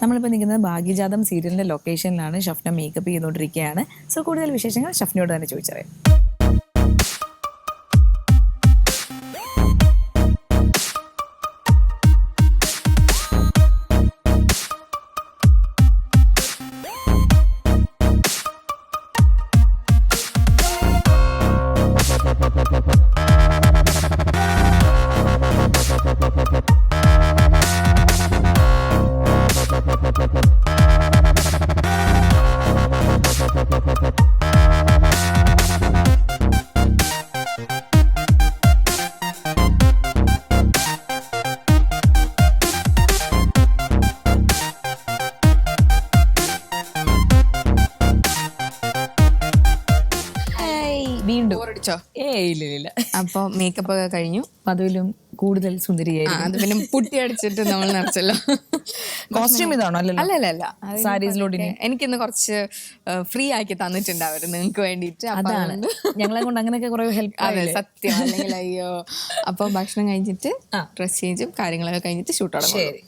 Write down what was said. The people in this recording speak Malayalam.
നമ്മളിപ്പോൾ നിൽക്കുന്നത് ഭാഗ്യജാതം സീരിയലിൻ്റെ ലൊക്കേഷനിലാണ്. ഷഫ്ന മേക്കപ്പ് ചെയ്തുകൊണ്ടിരിക്കുകയാണ്. സോ കൂടുതൽ വിശേഷങ്ങൾ ഷഫ്നയോട് തന്നെ ചോദിച്ചറിയാം. വീണ്ടും ഇല്ല. അപ്പൊ മേക്കപ്പ് ഒക്കെ കഴിഞ്ഞു. പതിവിലും കൂടുതൽ സുന്ദരിയായിരുന്നു. അത് പിന്നെ പുട്ടി അടിച്ചിട്ട് നമ്മൾ നിറച്ചല്ലോ. കോസ്റ്റ്യൂം ഇതാണോ? അല്ലല്ല, സാരീസിലോട്ട് എനിക്കിന്ന് കുറച്ച് ഫ്രീ ആക്കി തന്നിട്ടുണ്ട് അവര് നിങ്ങൾക്ക് വേണ്ടിട്ട്. അതാണ് ഞങ്ങളെ കൊണ്ട് അങ്ങനെയൊക്കെ കുറെ ഹെൽപ്പ്. അതെ, സത്യം. അല്ലെങ്കിൽ അയ്യോ. അപ്പൊ ഭക്ഷണം കഴിഞ്ഞിട്ട് ഡ്രസ് ചേഞ്ചും കാര്യങ്ങളൊക്കെ കഴിഞ്ഞിട്ട് ഷൂട്ട് തുടങ്ങും. ശരി.